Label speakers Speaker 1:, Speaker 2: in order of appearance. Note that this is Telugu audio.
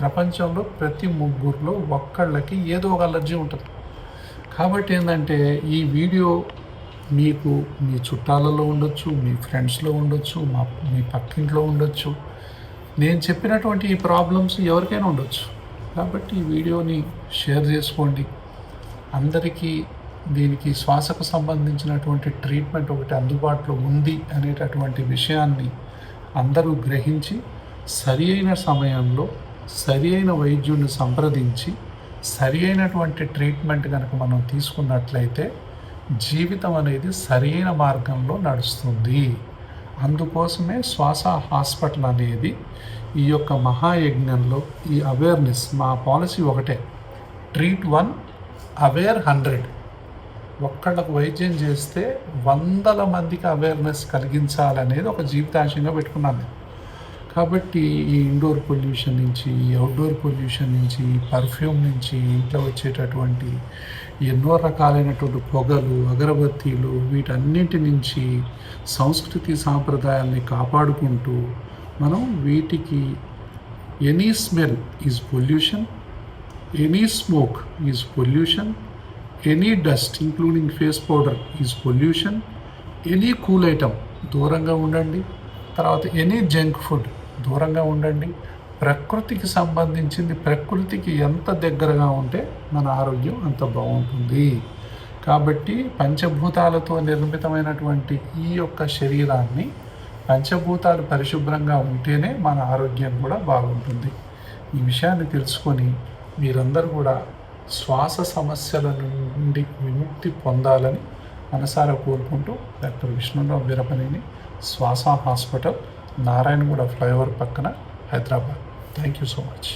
Speaker 1: ప్రపంచంలో ప్రతి ముగ్గురులో ఒక్కళ్ళకి ఏదో ఒక అలర్జీ ఉంటుంది. కాబట్టి ఏంటంటే ఈ వీడియో మీకు మీ చుట్టాలలో ఉండొచ్చు, మీ ఫ్రెండ్స్లో ఉండొచ్చు, మీ పక్కింట్లో ఉండొచ్చు. నేను చెప్పినటువంటి ఈ ప్రాబ్లమ్స్ ఎవరికైనా ఉండొచ్చు. కాబట్టి ఈ వీడియోని షేర్ చేసుకోండి. అందరికీ దీనికి శ్వాసకు సంబంధించినటువంటి ట్రీట్మెంట్ ఒకటి అందుబాటులో ఉంది అనేటటువంటి విషయాన్ని అందరూ గ్రహించి సరి అయిన సమయంలో సరి అయిన వైద్యుడిని సంప్రదించి సరి అయినటువంటి ట్రీట్మెంట్ కనుక మనం తీసుకున్నట్లయితే జీవితం అనేది సరైన మార్గంలో నడుస్తుంది. అందుకోసమే శ్వాస హాస్పిటల్ అనేది ఈ యొక్క మహాయజ్ఞంలో ఈ అవేర్నెస్ మా పాలసీ ఒకటే, ట్రీట్ 1 అవేర్ 100. ఒక్కళ్ళకు వైద్యం చేస్తే 100 మందికి అవేర్నెస్ కలిగించాలనేది ఒక జీవితాంశంగా పెట్టుకున్నాను. కాబట్టి ఈ ఇండోర్ పొల్యూషన్ నుంచి, ఈ అవుట్డోర్ పొల్యూషన్ నుంచి, ఈ పర్ఫ్యూమ్ నుంచి, ఇంట్లో వచ్చేటటువంటి ఎన్నో రకాలైనటువంటి పొగలు, అగరబత్తీలు, వీటన్నింటి నుంచి సంస్కృతి సాంప్రదాయాల్ని కాపాడుకుంటూ మనం వీటికి any smell is pollution, any smoke is pollution, any dust including face powder is pollution, any cool item దూరంగా ఉండండి. తర్వాత ఎనీ జంక్ ఫుడ్ దూరంగా ఉండండి. ప్రకృతికి సంబంధించింది ప్రకృతికి ఎంత దగ్గరగా ఉంటే మన ఆరోగ్యం అంత బాగుంటుంది. కాబట్టి పంచభూతాలతో నిర్మితమైనటువంటి ఈ యొక్క శరీరాన్ని పంచభూతాలు పరిశుభ్రంగా ఉంటేనే మన ఆరోగ్యం కూడా బాగుంటుంది. ఈ విషయాన్ని తెలుసుకొని మీరందరూ కూడా శ్వాస సమస్యల నుండి విముక్తి పొందాలని మనసారా కోరుకుంటూ డాక్టర్ విష్ణురావు వీరపనేని, శ్వాస హాస్పిటల్, నారాయణగూడ ఫ్లైఓవర్ పక్కన, Hyderabad. Thank you so much.